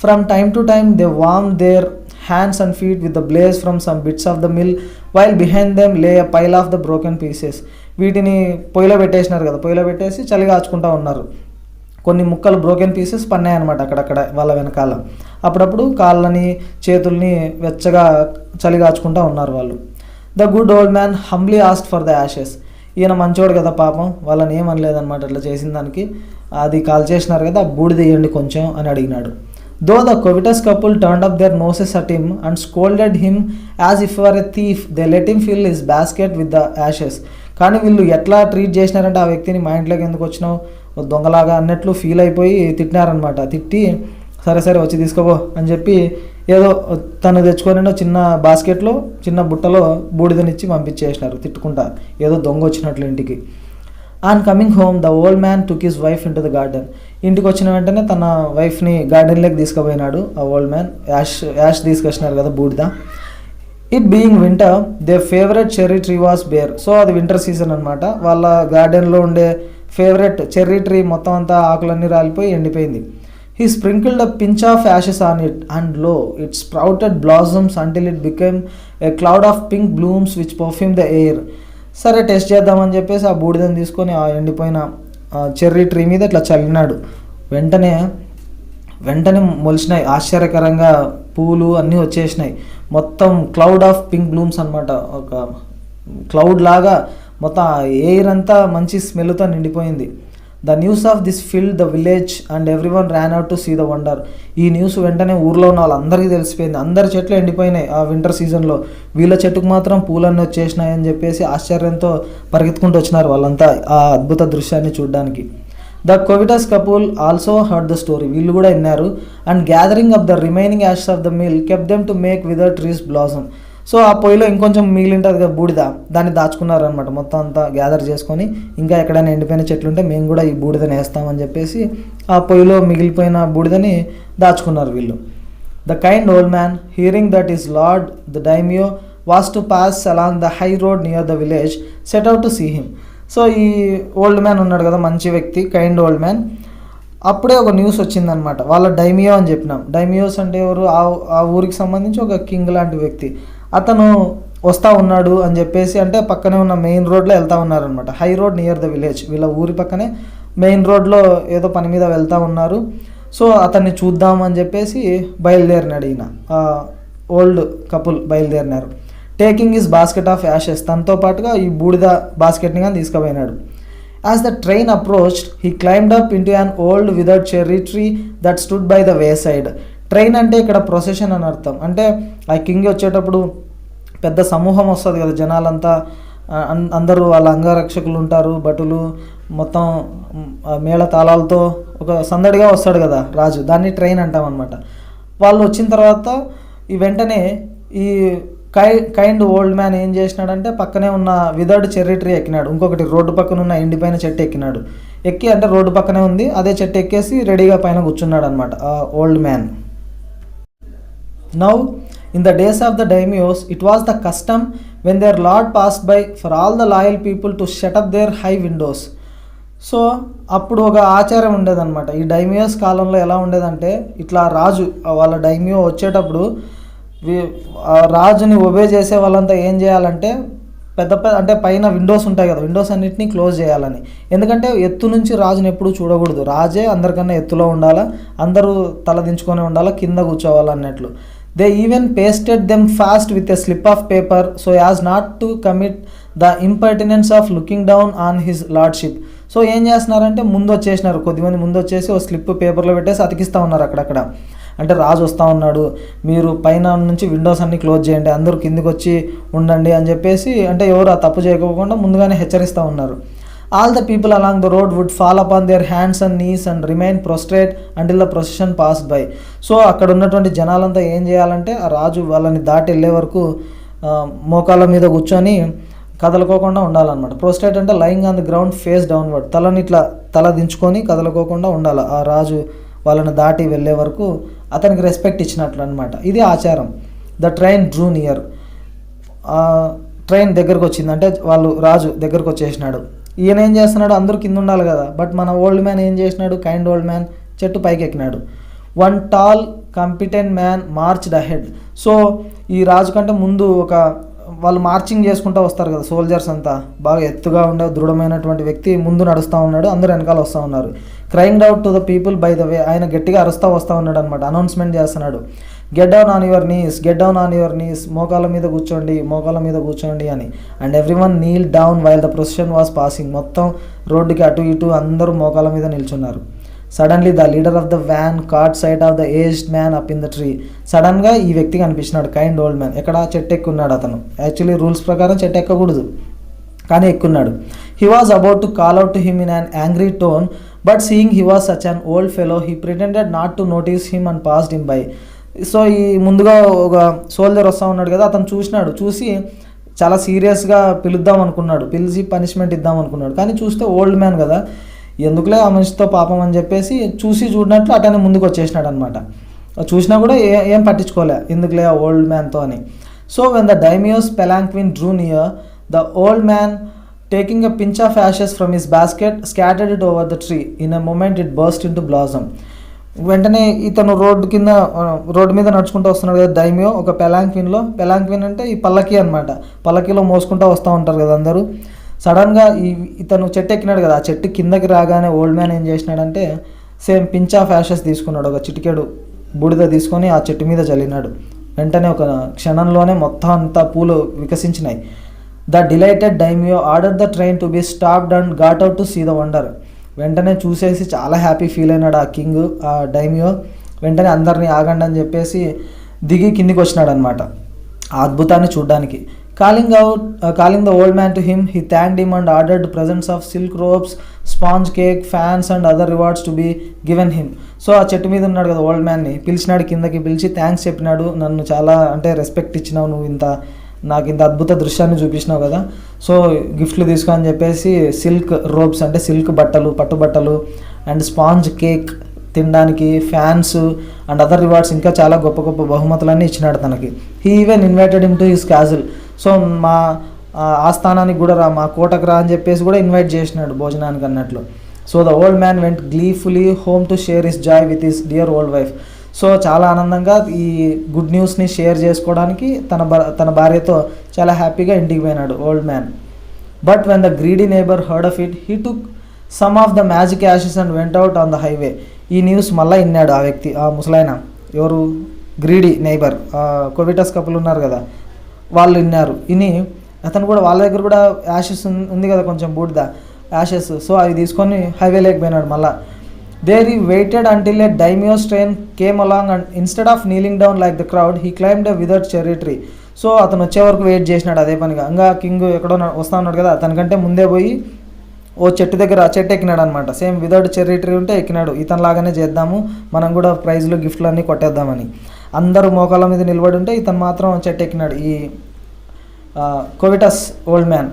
From time to time they warm their hands and feet with the blaze from some bits of the mill while behind them lay a pile of the broken pieces. వీటిని పొయ్యిలో పెట్టేసినారు కదా, పొయ్యిలో పెట్టేసి చలి కాచుకుంటూ ఉన్నారు. కొన్ని ముక్కలు బ్రోకెన్ పీసెస్ పన్నాయన్నమాట అక్కడక్కడ వాళ్ళ వెనకాల. అప్పుడప్పుడు కాళ్ళని చేతుల్ని వెచ్చగా చలి కాచుకుంటూ ఉన్నారు వాళ్ళు. The good old man humbly asked for the Ashes. ఈయన మంచోడు కదా పాపం, వాళ్ళని ఏమనలేదన్నమాట అట్లా చేసిన దానికి. అది కాల్ చేసినారు కదా, బూడిద ఇయ్యండి కొంచెం అని అడిగినాడు. Though the covetous couple turned up their noses at him and scolded him as if were a thief they let him fill his basket with the ashes. కానీ వీళ్ళు ఎట్లా ట్రీట్ చేసినారంటే, ఆ వ్యక్తిని మా ఇంట్లోకి ఎందుకు వచ్చినావు దొంగలాగా అన్నట్లు ఫీల్ అయిపోయి తిట్టినారనమాట. తిట్టి సరే వచ్చి తీసుకోబో అని చెప్పి ఏదో తను తెచ్చుకొని చిన్న బాస్కెట్లో చిన్న బుట్టలో బూడిదనిచ్చి పంపించేసినారు తిట్టుకుంటా, ఏదో దొంగ వచ్చినట్లు ఇంటికి. On coming home the old man took his wife in to the garden. ఇంటికి వచ్చిన వెంటనే తన వైఫ్ని గార్డెన్లోకి తీసుకుపోయినాడు ఆ ఓల్డ్ మ్యాన్. యాష్ తీసుకొచ్చినారు కదా బూడిద. It being winter their favourite cherry tree was bare. So అది వింటర్ సీజన్ అనమాట. వాళ్ళ గార్డెన్లో ఉండే ఫేవరెట్ చెర్రీ ట్రీ మొత్తం అంతా ఆకులన్నీ రాలిపోయి ఎండిపోయింది. He sprinkled a pinch of ashes on it, and lo, it sprouted blossoms until it became a cloud of pink blooms which perfumed the air. సరే టెస్ట్ చేద్దామని చెప్పేసి ఆ బూడిదని తీసుకొని ఆ ఎండిపోయిన చెర్రీ ట్రీ మీద ఇట్లా చల్లినాడు. వెంటనే మొలిచినాయి, ఆశ్చర్యకరంగా పూలు అన్నీ వచ్చేసినాయి. మొత్తం క్లౌడ్ ఆఫ్ పింక్ బ్లూమ్స్ అనమాట, ఒక క్లౌడ్ లాగా మొత్తం ఎయిర్ అంతా మంచి స్మెల్తో నిండిపోయింది. The news of this filled the village and every one ran out to see the wonder. ఈ న్యూస్ వెంటనే ఊర్లో ఉన్న వాళ్ళందరికీ తెలిసిపోయింది. అందరి చెట్లు ఎండిపోయినాయి ఆ వింటర్ సీజన్లో, వీళ్ళ చెట్టుకు మాత్రం పూలన్నీ వచ్చేసినాయి అని చెప్పేసి ఆశ్చర్యంతో పరిగెత్తుకుంటూ వచ్చినారు వాళ్ళంతా ఆ అద్భుత దృశ్యాన్ని చూడడానికి. The covetous couple also heard the story. వీళ్ళు కూడా విన్నారు. And gathering up the remaining ashes of the mill kept them to make wither trees blossom. So ఆ పొయ్యిలో ఇంకొంచెం మిగిలింటుంది కదా బూడిద, దాన్ని దాచుకున్నారనమాట మొత్తం అంతా గ్యాదర్ చేసుకొని. ఇంకా ఎక్కడైనా ఎండిపోయిన చెట్లు ఉంటే మేము కూడా ఈ బూడిదని వేస్తామని చెప్పేసి ఆ పొయ్యిలో మిగిలిపోయిన బూడిదని దాచుకున్నారు వీళ్ళు. The kind old man hearing that his lord the daimyo was to pass along the high road near the village set out to see him. So ఈ ఓల్డ్ మ్యాన్ ఉన్నాడు కదా, మంచి వ్యక్తి, కైండ్ ఓల్డ్ మ్యాన్. అప్పుడే ఒక news వచ్చిందనమాట. వాళ్ళ డైమియో అని చెప్పినాం. డైమియోస్ అంటే ఎవరు? ఆ ఊరికి సంబంధించి ఒక కింగ్ లాంటి వ్యక్తి. అతను వస్తూ ఉన్నాడు అని చెప్పేసి, అంటే పక్కనే ఉన్న మెయిన్ రోడ్లో వెళ్తూ ఉన్నారనమాట. High road near the village, వీళ్ళ ఊరి పక్కనే మెయిన్ రోడ్లో ఏదో పని మీద వెళ్తూ ఉన్నారు. సో అతన్ని చూద్దాం అని చెప్పేసి బయలుదేరినాడు ఈయన, ఓల్డ్ కపుల్ బయలుదేరినారు. Taking his basket of ashes, తనతో పాటుగా ఈ బూడిద బాస్కెట్ని కానీ తీసుకుపోయినాడు. As the train approached he climbed up into an old విదౌట్ cherry tree that stood by the wayside. Train అంటే ఇక్కడ ప్రొసెషన్ అని అర్థం. అంటే ఆ కింగ్ వచ్చేటప్పుడు పెద్ద సమూహం వస్తుంది కదా, జనాలంతా అందరూ వాళ్ళ అంగరక్షకులు ఉంటారు, భటులు, మొత్తం మేళ తాళాలతో ఒక సందడిగా వస్తాడు కదా రాజు, దాన్ని ట్రైన్ అంటాం అనమాట. వాళ్ళు వచ్చిన తర్వాత ఈ వెంటనే ఈ కైండ్ ఓల్డ్ మ్యాన్ ఏం చేసినాడంటే పక్కనే ఉన్న విదౌట్ చెర్రీ ట్రీ ఎక్కినాడు. ఇంకొకటి రోడ్డు పక్కన ఉన్న ఎండిపోయిన చెట్టు ఎక్కినాడు. ఎక్కి అంటే రోడ్డు పక్కనే ఉంది, అదే చెట్టు ఎక్కేసి రెడీగా పైన కూర్చున్నాడు అనమాట ఆ old man. Now in the days of the daimyos it was the custom when their lord passed by for all the loyal people to shut up their high windows. So అప్పుడు ఒక ఆచారం ఉండేదన్నమాట. ఈ డైమియోస్ కాలంలో ఎలా ఉండేదంటే ఇట్లా రాజు వాళ్ళ డైమియో వచ్చేటప్పుడు రాజుని ఒబే చేసే వాళ్ళంతా ఏం చేయాలంటే పెద్ద అంటే పైన విండోస్ ఉంటాయి కదా, విండోస్ అన్నిటినీ క్లోజ్ చేయాలని. ఎందుకంటే ఎత్తు నుంచి రాజుని ఎప్పుడు చూడకూడదు, రాజే అందరికన్నా ఎత్తులో ఉండాలా, అందరూ తల దించుకొని ఉండాలా, కింద కూర్చోవాలన్నట్లు. They even pasted them fast with a slip of paper so as not to commit the impertinence of looking down on his lordship. So ఏం చేస్తున్నారంటే ముందు వచ్చేసినారు, కొద్దిమంది ముందు వచ్చేసి ఒక స్లిప్ పేపర్లో పెట్టేసి అతికిస్తూ ఉన్నారు అక్కడక్కడ. అంటే రాజు వస్తూ ఉన్నాడు, మీరు పైన నుంచి విండోస్ అన్ని క్లోజ్ చేయండి, అందరూ కిందికి వచ్చి ఉండండి అని చెప్పేసి, అంటే ఎవరు ఆ తప్పు చేయకపోకుండా ముందుగానే హెచ్చరిస్తూ ఉన్నారు. All the people along the road would fall upon their hands and knees and remain prostrate until the procession passed by. So అక్కడ ఉన్నటువంటి జనాలంతా ఏం చేయాలంటే ఆ రాజు వాళ్ళని దాటి వెళ్ళే వరకు మోకాళ్ళ మీద కూర్చొని కదలకోకుండా ఉండాలన్నమాట. ప్రోస్ట్రేట్ అంటే lying on the ground face downward, తలని ఇట్లా తల దించుకొని కదలకోకుండా ఉండాలి. ఆ రాజు వాళ్ళని దాటి వెళ్ళే వరకు అతనికి రెస్పెక్ట్ ఇచ్చినట్లు అనమాట. ఇది ఆచారం. The train Drew near, train దగ్గరకు వచ్చింది, అంటే వాళ్ళు రాజు దగ్గరకు వచ్చేసినాడు. ఈయన ఏం చేస్తున్నాడు, అందరూ కింద ఉండాలి కదా, బట్ మన ఓల్డ్ మ్యాన్ ఏం చేసినాడు, కైండ్ ఓల్డ్ మ్యాన్ చెట్టు పైకి ఎక్కినాడు. One tall competent man marched ahead. So ఈ రాజు కంటే ముందు వాళ్ళు మార్చింగ్ చేసుకుంటూ వస్తారు కదా సోల్జర్స్ అంతా, బాగా ఎత్తుగా ఉండే దృఢమైనటువంటి వ్యక్తి ముందు నడుస్తూ ఉన్నాడు, అందరూ వెనకాల వస్తూ ఉన్నారు. Crying out to the people by the way, ఆయన గట్టిగా అరుస్తూ వస్తూ ఉన్నాడు అనమాట, అనౌన్స్మెంట్ చేస్తున్నాడు. Get down on your knees, get down on your knees, మోకాళ్ళ మీద కూర్చోండి, మోకాళ్ళ మీద కూర్చోండి అని. And everyone kneel down while the procession was passing. మొత్తం రోడ్డుకి అటు ఇటు అందరూ మోకాళ్ళ మీద నిల్చున్నారు. Suddenly the leader of the van caught sight of the aged man up in the tree. సడన్గా ఈ వ్యక్తి కనిపించినాడు, కైండ్ ఓల్డ్ మ్యాన్. ఎక్కడ చెట్టు ఎక్కున్నాడు అతను. యాక్చువల్లీ రూల్స్ ప్రకారం చెట్టు ఎక్కకూడదు, కానీ ఎక్కున్నాడు. He was about to call out to him in an angry tone, but seeing he was such an old fellow he pretended not to notice him and passed him by. So ఈ ముందుగా ఒక soldier వస్తూ ఉన్నాడు కదా, అతను చూసినాడు, చూసి చాలా సీరియస్గా పిలుద్దాం అనుకున్నాడు, పిలిచి పనిష్మెంట్ ఇద్దాం అనుకున్నాడు. కానీ చూస్తే ఓల్డ్ మ్యాన్ కదా, ఎందుకులే ఆ మనిషితో పాపం అని చెప్పేసి చూసినట్లు అటనే ముందుకు వచ్చేసినాడు అనమాట. చూసినా కూడా ఏం పట్టించుకోలే, ఎందుకులే ఆ ఓల్డ్ మ్యాన్తో అని. So when the daimyo's palanquin drew near, the old man taking a pinch of ashes from his basket scattered it over the tree. In a moment it burst into blossom. వెంటనే ఇతను road మీద నడుచుకుంటూ వస్తున్నాడు కదా డైమియో, ఒక పెలాంక్విన్లో. పెలాంక్విన్ అంటే ఈ పల్లకి అనమాట, పల్లకీలో మోసుకుంటూ వస్తూ ఉంటారు కదా అందరూ. సడన్గా ఇతను చెట్టు ఎక్కినాడు కదా, ఆ చెట్టు కిందకి రాగానే ఓల్డ్ మ్యాన్ ఏం చేసినాడంటే సేమ్ పించ్ ఆఫ్ యాషెస్ తీసుకున్నాడు, ఒక చిటికెడు బూడిద తీసుకొని ఆ చెట్టు మీద చల్లినాడు. వెంటనే ఒక క్షణంలోనే మొత్తం అంతా పూలు వికసించినాయి. The delighted daimyo order the train to be stopped and got out to see the wonder. వెంటనే చూసేసి చాలా హ్యాపీ ఫీల్ అయినాడు ఆ కింగ్, ఆ డైమియో. వెంటనే అందరినీ ఆగండి అని చెప్పేసి దిగి కిందికి వచ్చినాడు అనమాట ఆ అద్భుతాన్ని చూడడానికి. Calling the old man to him, he thanked him and ordered presents of silk robes, sponge cake, fans and other rewards to be given him. So ఆ చెట్టు మీద ఉన్నాడు కదా ఓల్డ్ మ్యాన్ని పిలిచినాడు, కిందకి పిలిచి థ్యాంక్స్ చెప్పినాడు, నన్ను చాలా అంటే రెస్పెక్ట్ ఇచ్చినావు, నువ్వు నాకు ఇంత అద్భుత దృశ్యాన్ని చూపించినావు కదా, సో గిఫ్ట్లు తీసుకో అని చెప్పేసి సిల్క్ రోబ్స్ అంటే సిల్క్ బట్టలు, పట్టుబట్టలు, అండ్ స్పాంజ్ కేక్ తినడానికి, ఫ్యాన్స్ అండ్ అదర్ రివార్డ్స్, ఇంకా చాలా గొప్ప గొప్ప బహుమతులన్నీ ఇచ్చినాడు తనకి. He even invited him to his castle. So మా ఆస్థానానికి కూడా రా, మా కోటకు రా అని చెప్పేసి కూడా ఇన్వైట్ చేసినాడు భోజనానికి అన్నట్లు. So the old man went gleefully home to share his joy with his dear old wife. So చాలా ఆనందంగా ఈ గుడ్ న్యూస్ని షేర్ చేసుకోవడానికి తన భార్యతో చాలా హ్యాపీగా ఇంటికి పోయినాడు old man. But when the greedy neighbour heard of it, he took some of the magic Ashes and went out on the highway. ఈ న్యూస్ మళ్ళీ విన్నాడు ఆ వ్యక్తి, ఆ ముసలాయన, ఎవరు, గ్రీడీ నైబర్, కోవిటస్ కపుల్ ఉన్నారు కదా, వాళ్ళు విన్నారు. విని అతను కూడా వాళ్ళ దగ్గర కూడా యాషెస్ ఉంది కదా, కొంచెం బూడిద యాషెస్, సో అవి తీసుకొని హైవే లేకపోయినాడు మళ్ళా. There he waited until a daimyo's train came along and instead of kneeling down like the crowd he climbed a withered cherry tree. So అతను వచ్చే వరకు వెయిట్ చేసినాడు అదే పనిగా. ఇంకా కింగ్ ఎక్కడో వస్తా ఉన్నాడు కదా, అతనికంటే ముందే పోయి ఓ చెట్టు దగ్గర చెట్టు ఎక్కినాడు అనమాట. సేమ్ విదర్డ్ చెర్రీ ట్రీ ఉంటే ఎక్కినాడు, ఇతను లాగానే చేద్దాము మనం కూడా ప్రైజ్లు గిఫ్ట్లు అన్నీ కొట్టేద్దామని. అందరూ మోకాళ్ళ మీద నిలబడి ఉంటే ఇతను మాత్రం చెట్టు ఎక్కినాడు, ఈ covetous old man.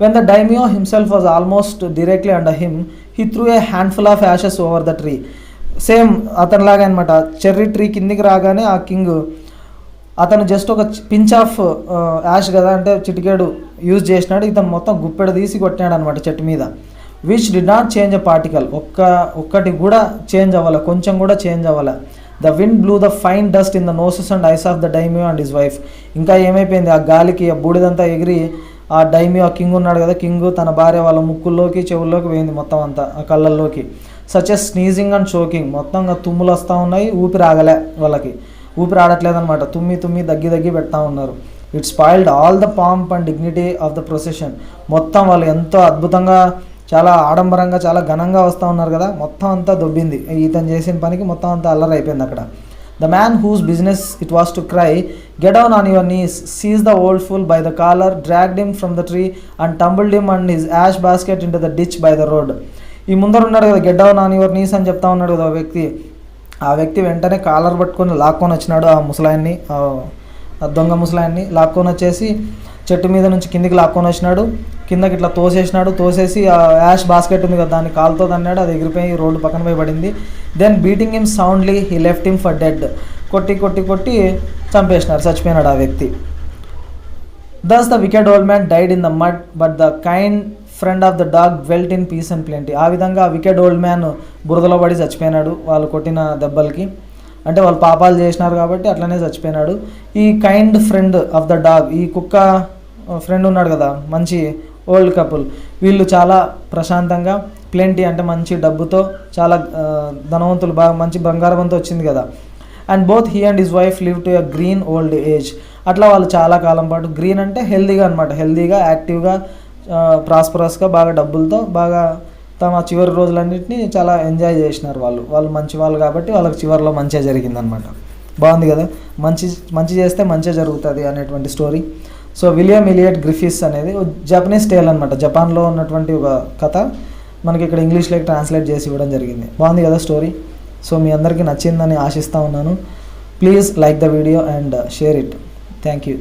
When the daimyo himself was almost directly under him, he threw a handful of ashes over the tree. Same అతనిలాగా అనమాట. చెర్రీ ట్రీ కిందికి రాగానే ఆ కింగ్ అతను జస్ట్ ఒక పించ్ ఆఫ్ యాష్ కదా, అంటే చిటికేడు యూజ్ చేసినాడు, ఇతను మొత్తం గుప్పెడు తీసి కొట్టినాడు అనమాట చెట్టు మీద. Which did not change a particle, ఒక్కటి కూడా చేంజ్ అవ్వాలి, కొంచెం కూడా చేంజ్ అవ్వాలి. The wind blew the fine dust in the noses and eyes of the daimyo and his wife. ఇంకా ఏమైపోయింది, ఆ గాలికి ఆ బూడిదంతా ఎగిరి ఆ డైమియో, ఆ కింగ్ ఉన్నాడు కదా, కింగ్ తన భార్య వాళ్ళ ముక్కుల్లోకి చెవుల్లోకి పోయింది మొత్తం అంతా, ఆ కళ్ళల్లోకి. Such a sneezing and choking, మొత్తంగా తుమ్ములు వస్తూ ఉన్నాయి, ఊపిరి ఆగలే, వాళ్ళకి ఊపిరి ఆడట్లేదనమాట, తుమ్మి దగ్గి పెడతా ఉన్నారు. It spoiled all the pomp and dignity of the procession. మొత్తం వాళ్ళు ఎంతో అద్భుతంగా, చాలా ఆడంబరంగా, చాలా ఘనంగా వస్తూ ఉన్నారు కదా, మొత్తం అంతా దొబ్బింది ఇతను చేసిన పనికి, మొత్తం అంతా అల్లరి అయిపోయింది అక్కడ. The man whose business it was to cry, "Get down on your knees," seized the old fool by the collar, dragged him from the tree and tumbled him and his ash basket into the ditch by the road. ఈ ముందర ఉన్నాడు కదా, get down on your knees అని చెప్తా ఉన్నాడు కదా ఆ వ్యక్తి వెంటనే కాలర్ పట్టుకొని లాక్కొని వచ్చినాడు ఆ ముసలాయన్ని, ఆ దొంగ ముసలాయన్ని లాక్కొని వచ్చేసి చెట్టు మీద నుంచి కిందికి లాక్కొని వచ్చినాడు, కిందకి ఇట్లా తోసేసి ఆ యాష్ బాస్కెట్ ఉంది కదా, దాన్ని కాలుతో తన్నాడు, అది ఎగిరిపోయి రోడ్డు పక్కన పోయి పడింది. Then beating him soundly he left him for dead. కొట్టి చంపేసినారు, చచ్చిపోయినాడు ఆ వ్యక్తి. Thus the wicked old man died in the mud but the kind friend of the dog dwelt in peace and plenty. ఆ విధంగా వికెడ్ ఓల్డ్ మ్యాన్ బురదలో పడి చచ్చిపోయినాడు వాళ్ళు కొట్టిన దెబ్బలకి, అంటే వాళ్ళు పాపాలు చేసినారు కాబట్టి అట్లనే చచ్చిపోయినాడు. ఈ kind friend of the dog, ఈ కుక్క ఫ్రెండ్ ఉన్నాడు కదా, మంచి ఓల్డ్ కపుల్, వీళ్ళు చాలా ప్రశాంతంగా, ప్లెంటీ అంటే మంచి డబ్బుతో, చాలా ధనవంతులు, బాగా మంచి బంగారవంతో వచ్చింది కదా. And both he and his wife live to a green old age. అట్లా వాళ్ళు చాలా కాలం పాటు, గ్రీన్ అంటే హెల్దీగా అనమాట, హెల్దీగా, యాక్టివ్గా, ప్రాస్పరస్గా, బాగా డబ్బులతో, బాగా తమ చివరి రోజులన్నింటినీ చాలా ఎంజాయ్ చేసినారు వాళ్ళు మంచి వాళ్ళు కాబట్టి వాళ్ళకి చివరిలో మంచిగా జరిగిందనమాట. బాగుంది కదా, మంచి చేస్తే మంచిగా జరుగుతుంది అనేటువంటి స్టోరీ. సో విలియం ఎలియట్ గ్రిఫిస్ అనేది జపనీస్ టేల్ అనమాట, జపాన్లో ఉన్నటువంటి ఒక కథ మనకి ఇక్కడ ఇంగ్లీష్లోకి ట్రాన్స్లేట్ చేసి ఇవ్వడం జరిగింది. బాగుంది కదా స్టోరీ. సో మీ అందరికీ నచ్చిందని ఆశిస్తూ ఉన్నాను. Please like the video and share it. Thank you.